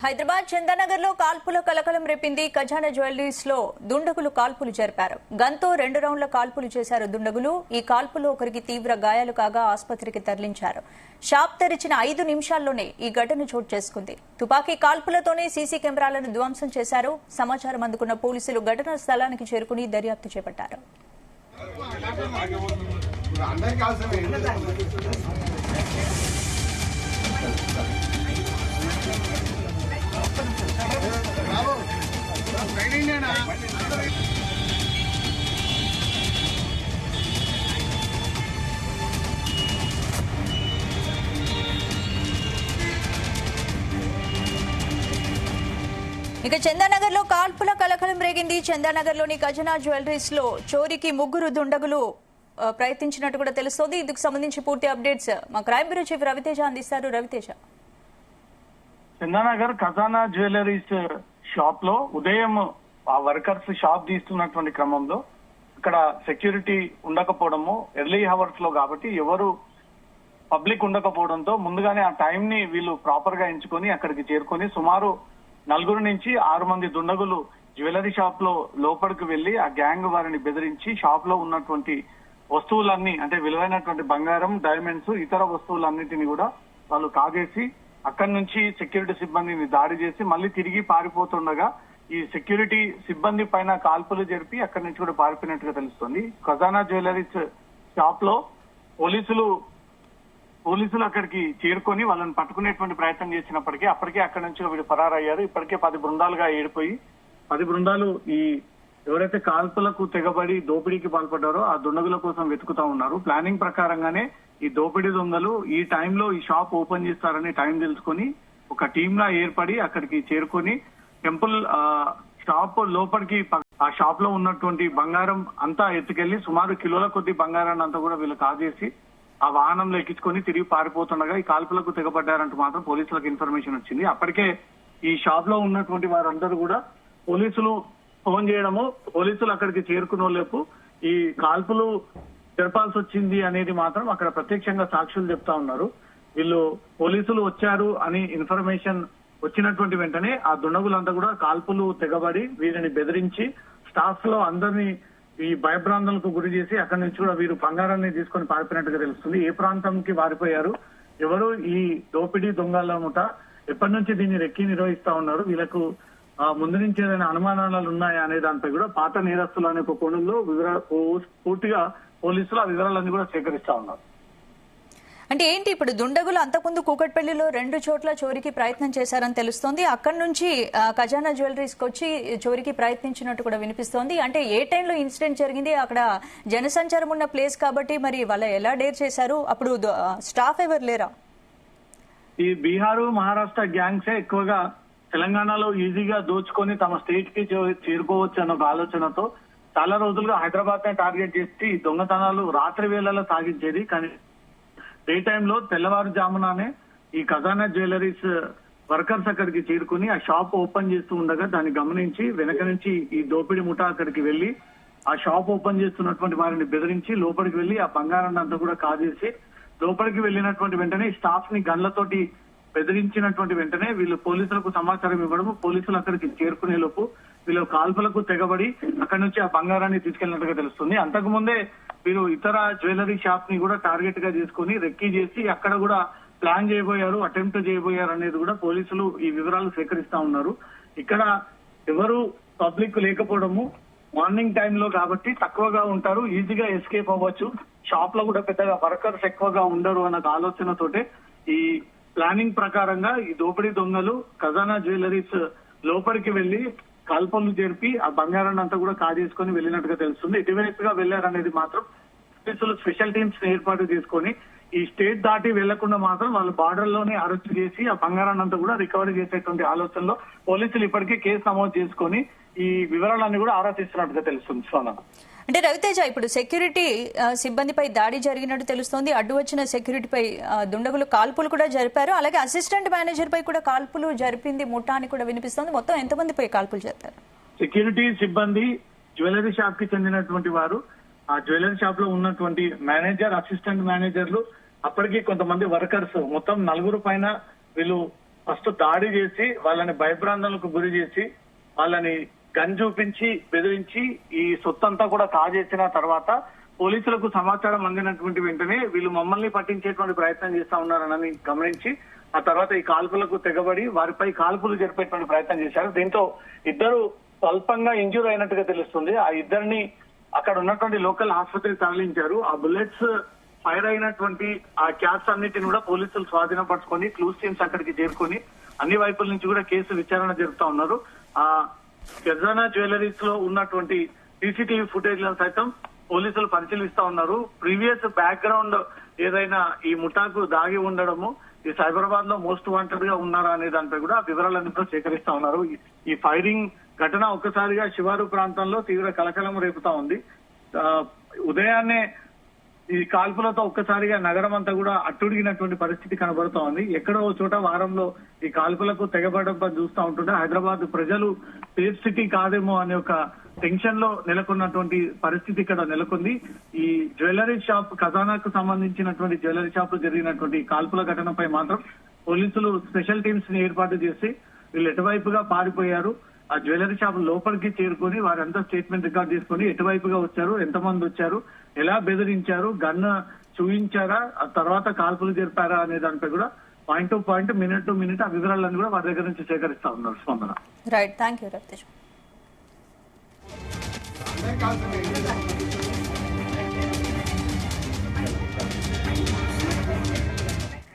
హైదరాబాద్ చందానగర్ లో కాల్పుల కలకలం రేపింది. ఖజానా జ్యువెలరీస్ లో దుండగులు కాల్పులు జరిపారు. గన్తో 2 రౌండ్ల కాల్పులు చేశారు దుండగులు. ఈ కాల్పులో ఒకరికి తీవ్ర గాయాలు కాగా ఆసుపత్రికి తరలించారు. షాప్ తెరిచిన 5 నిమిషాల్లోనే ఈ ఘటన చోటు చేసుకుంది. తుపాకీ కాల్పులతోనే సీసీ కెమెరాలను ధ్వంసం చేశారు. సమాచారం అందుకున్న పోలీసులు ఘటనా స్థలానికి చేరుకుని దర్యాప్తు చేపట్టారు. ఇక చందానగర్ లో కాల్పుల కలకలం రేగింది. చందానగర్ లోని ఖజానా జ్యువెలరీస్ లో చోరీకి 3 దుండగులు ప్రయత్నించినట్టు కూడా తెలుస్తోంది. ఇందుకు సంబంధించి పూర్తి అప్డేట్స్ మా క్రైమ్ బ్యూరో చీఫ్ రవితేజ అందిస్తారు. రవితేజ, చందానగర్ ఖజానా జ్యువెలరీస్ షాప్ లో ఉదయం ఆ వర్కర్స్ షాప్ తీస్తున్నటువంటి క్రమంలో ఇక్కడ సెక్యూరిటీ ఉండకపోవడము ఎర్లీ హవర్స్ లో కాబట్టి ఎవరు పబ్లిక్ ఉండకపోవడంతో ముందుగానే ఆ టైం ని వీళ్ళు ప్రాపర్ గా ఎంచుకొని అక్కడికి చేరుకొని సుమారు 4 నుంచి 6 మంది దుండగులు జ్యువెలరీ షాప్ లో లోపలికి వెళ్లి ఆ గ్యాంగ్ వారిని బెదిరించి షాప్ లో ఉన్నటువంటి వస్తువులన్నీ అంటే విలువైనటువంటి బంగారం, డైమండ్స్, ఇతర వస్తువులన్నింటినీ కూడా వాళ్ళు కాజేసి అక్కడి నుంచి సెక్యూరిటీ సిబ్బందిని దాడి చేసి మళ్ళీ తిరిగి పారిపోతుండగా ఈ సెక్యూరిటీ సిబ్బంది పైన కాల్పులు జరిపి అక్కడి నుంచి కూడా పారిపోయినట్టుగా తెలుస్తుంది. ఖజానా జ్యువెలరీస్ షాప్ లో పోలీసులు అక్కడికి చేరుకొని వాళ్ళని పట్టుకునేటువంటి ప్రయత్నం చేసినప్పటికీ అప్పటికే అక్కడి నుంచి వీళ్ళు పరారయ్యారు. ఇప్పటికే 10 బృందాలుగా ఏడిపోయి 10 బృందాలు ఈ ఎవరైతే కాల్పులకు తెగబడి దోపిడీకి పాల్పడ్డారో ఆ దుండగుల కోసం వెతుకుతా ఉన్నారు. ప్లానింగ్ ప్రకారంగానే ఈ దోపిడీ దొంగలు ఈ టైంలో ఈ షాప్ ఓపెన్ చేస్తారని టైం తెలుసుకొని ఒక టీమ్ గా ఏర్పడి అక్కడికి చేరుకొని టెంపుల్ షాప్ లోపలికి ఆ షాప్ లో ఉన్నటువంటి బంగారం అంతా ఎత్తుకెళ్లి సుమారు కిలోల కొద్ది బంగారాన్ని అంతా కూడా వీళ్ళు కాజేసి ఆ వాహనంలో ఎక్కించుకొని తిరిగి పారిపోతుండగా ఈ కాల్పులకు తెగబడ్డారంటూ మాత్రం పోలీసులకు ఇన్ఫర్మేషన్ వచ్చింది. అప్పటికే ఈ షాప్ లో ఉన్నటువంటి వారందరూ కూడా పోలీసులు ఫోన్ చేయడము, పోలీసులు అక్కడికి చేరుకునేలోపు ఈ కాల్పులు జరపాల్సి వచ్చింది అనేది మాత్రం అక్కడ ప్రత్యక్షంగా సాక్షులు చెప్తా ఉన్నారు. వీళ్ళు పోలీసులు వచ్చారు అని ఇన్ఫర్మేషన్ వచ్చినటువంటి వెంటనే ఆ దుండగులంతా కూడా కాల్పులు తెగబడి వీరిని బెదిరించి స్టాఫ్ లో అందరినీ ఈ భయభ్రాంతులకు గురి చేసి అక్కడి నుంచి కూడా వీరు బంగారాన్ని తీసుకొని పారిపోయినట్టుగా తెలుస్తుంది. ఏ ప్రాంతంకి వారిపోయారు, ఎవరు ఈ దోపిడీ దొంగల ముఠ, ఎప్పటి నుంచి దీన్ని రెక్కి నిర్వహిస్తా ఉన్నారు, వీళ్ళకు ముందు నుంచి ఏదైనా అనుమానాలు ఉన్నాయా అనే దానిపై కూడా పాత నేరస్తులు అనే ఒక కోణంలో పూర్తిగా పోలీసులు ఆ వివరాలన్నీ కూడా సేకరిస్తా ఉన్నారు. అంటే ఏంటి ఇప్పుడు దుండగులు అంతకుముందు కూకట్పల్లిలో 2 చోట్ల చోరీకి ప్రయత్నం చేశారని తెలుస్తోంది. అక్కడి నుంచి ఖజానా జ్యువెలరీస్ కి వచ్చి చోరీకి ప్రయత్నించినట్టు కూడా వినిపిస్తోంది. అంటే ఏ టైంలో ఇన్సిడెంట్ జరిగింది, అక్కడ జనసంచారం ఉన్న ప్లేస్ కాబట్టి మరి వాళ్ళు ఎలా డేర్ చేశారు, అప్పుడు స్టాఫ్ ఎవరు లేరా? ఈ బీహారు, మహారాష్ట్ర గ్యాంగ్సే ఎక్కువగా తెలంగాణలో ఈజీగా దోచుకొని తమ స్టేట్ కి చేరుకోవచ్చు అన్న ఒక ఆలోచనతో చాలా రోజులుగా హైదరాబాద్ నే టార్గెట్ చేసి దొంగతనాలు రాత్రి వేళల్లో సాగించేది. కానీ డే టైంలో తెల్లవారుజామునానే ఈ ఖజానా జ్యువెలరీస్ వర్కర్స్ అక్కడికి చేరుకుని ఆ షాప్ ఓపెన్ చేస్తూ ఉండగా దాన్ని గమనించి వెనక నుంచి ఈ దోపిడీ ముఠా అక్కడికి వెళ్లి ఆ షాప్ ఓపెన్ చేస్తున్నటువంటి వారిని బెదిరించి లోపలికి వెళ్లి ఆ బంగారాన్ని అంతా కూడా కాజేసి లోపలికి వెళ్లినటువంటి వెంటనే స్టాఫ్ ని గన్లతోటి బెదిరించినటువంటి వెంటనే వీళ్ళు పోలీసులకు సమాచారం ఇవ్వడం, పోలీసులు అక్కడికి చేరుకునే లోపు వీళ్ళు కాల్పులకు తెగబడి అక్కడి నుంచి ఆ బంగారాన్ని తీసుకెళ్లినట్టుగా తెలుస్తుంది. అంతకుముందే వీరు ఇతర జ్యువెలరీ షాప్ ని కూడా టార్గెట్ గా చేసుకుని రెక్కీ చేసి అక్కడ కూడా ప్లాన్ చేయబోయారు, అటెంప్ట్ చేయబోయారు అనేది కూడా పోలీసులు ఈ వివరాలు సేకరిస్తా ఉన్నారు. ఇక్కడ ఎవరు పబ్లిక్ లేకపోవడము, మార్నింగ్ టైంలో కాబట్టి తక్కువగా ఉంటారు, ఈజీగా ఎస్కేప్ అవ్వచ్చు, షాప్ లో కూడా పెద్దగా వర్కర్స్ ఎక్కువగా ఉండరు అన్న ఆలోచనతోటే ఈ ప్లానింగ్ ప్రకారంగా ఈ దోపిడీ దొంగలు ఖజానా జ్యువెలరీస్ లోపలికి వెళ్లి కాల్పులు జరిపి ఆ బంగారాన్ని అంతా కూడా కాజేసుకొని వెళ్ళినట్టుగా తెలుస్తుంది. ఎటువైపు గా వెళ్లారనేది మాత్రం పోలీసులు స్పెషల్ టీమ్స్ ఏర్పాటు చేసుకొని ఈ స్టేట్ దాటి వెళ్లకుండా మాత్రం వాళ్ళు బార్డర్ లోనే అరెస్ట్ చేసి ఆ బంగారాన్ని అంతా కూడా రికవరీ చేసేటువంటి ఆలోచనలో పోలీసులు ఇప్పటికే కేసు నమోదు చేసుకొని ఈ వివరాలన్నీ కూడా ఆరా తీస్తున్నట్టుగా తెలుస్తుంది. సోనా, అంటే రవితేజ, ఇప్పుడు సెక్యూరిటీ సిబ్బందిపై దాడి జరిగినట్టు తెలుస్తోంది. అడ్డు వచ్చిన సెక్యూరిటీపై దుండగులు కాల్పులు కూడా జరిపారు. అలాగే అసిస్టెంట్ మేనేజర్ పై కూడా కాల్పులు జరిపింది ముఠా అని కూడా వినిపిస్తోంది. మొత్తం ఎంతమందిపై కాల్పులు జరిపారు? సెక్యూరిటీ సిబ్బంది, జ్యువెలరీ షాప్ కి చెందినటువంటి వారు, ఆ జ్యువెలరీ షాప్ లో ఉన్నటువంటి మేనేజర్, అసిస్టెంట్ మేనేజర్లు, అప్పటికి కొంతమంది వర్కర్స్, మొత్తం 4 పైన వీళ్ళు ఫస్ట్ దాడి చేసి వాళ్ళని భయభ్రాంతులకు గురి చేసి వాళ్ళని గన్ చూపించి బెదిరించి ఈ సొత్తంతా కూడా కాజేసిన తర్వాత పోలీసులకు సమాచారం అందినటువంటి వెంటనే వీళ్ళు మమ్మల్ని పట్టించేటువంటి ప్రయత్నం చేస్తా ఉన్నారని గమనించి ఆ తర్వాత ఈ కాల్పులకు తెగబడి వారిపై కాల్పులు జరిపేటువంటి ప్రయత్నం చేశారు. దీంతో ఇద్దరు స్వల్పంగా ఇంజూర్ అయినట్టుగా తెలుస్తుంది. ఆ ఇద్దరిని అక్కడ ఉన్నటువంటి లోకల్ ఆసుపత్రికి తరలించారు. ఆ బుల్లెట్స్ ఫైర్ అయినటువంటి ఆ క్యాప్స్ అన్నిటిని కూడా పోలీసులు స్వాధీనపరుచుకొని క్లూస్ టీమ్స్ అక్కడికి చేరుకొని అన్ని వైపుల నుంచి కూడా కేసు విచారణ జరుపుతా ఉన్నారు. ఆ ఖజానా జ్యువెలరీస్ లో ఉన్నటువంటి సీసీటీవీ ఫుటేజ్ లను సైతం పోలీసులు పరిశీలిస్తా ఉన్నారు. ప్రీవియస్ బ్యాక్గ్రౌండ్ ఏదైనా ఈ ముఠాకు దాగి ఉండడము, ఈ సైబరాబాద్ లో మోస్ట్ వాంటెడ్ గా ఉన్నారా అనే దానిపై కూడా వివరాలన్నీ కూడా సేకరిస్తా ఉన్నారు. ఈ ఫైరింగ్ ఘటన ఒక్కసారిగా శివారు ప్రాంతంలో తీవ్ర కలకలం రేపుతా ఉంది. ఉదయాన్నే ఈ కాల్పులతో ఒక్కసారిగా నగరం అంతా కూడా అట్టుడిగినటువంటి పరిస్థితి కనబడుతా ఉంది. ఎక్కడో చోట వారంలో ఈ కాల్పులకు తెగబడడం చూస్తూ ఉంటుంటే హైదరాబాద్ ప్రజలు సేఫ్ సిటీ కాదేమో అనే ఒక టెన్షన్ లో నెలకొన్నటువంటి పరిస్థితి ఇక్కడ నెలకొంది. ఈ జ్యువెలరీ షాప్ ఖజానాకు సంబంధించినటువంటి జ్యువెలరీ షాప్ లో జరిగినటువంటి కాల్పుల ఘటనపై మాత్రం పోలీసులు స్పెషల్ టీమ్స్ ని ఏర్పాటు చేసి వీళ్ళు ఎటువైపుగా పారిపోయారు, ఆ జ్యువెలరీ షాప్ లోపలికి చేరుకొని వారంతా స్టేట్మెంట్ రికార్డ్ చేసుకుని ఎటువైపుగా వచ్చారు, ఎంతమంది వచ్చారు, ఎలా బెదిరించారు, గన్ చూయించారా, ఆ తర్వాత కాల్పులు జరిపారా అనే దానిపై కూడా point to point, minute to minute ఆ వివరాలన్నీ కూడా వారి దగ్గర నుంచి సేకరిస్తా ఉన్నారు. స్పందన. Right, thank you Raviteja.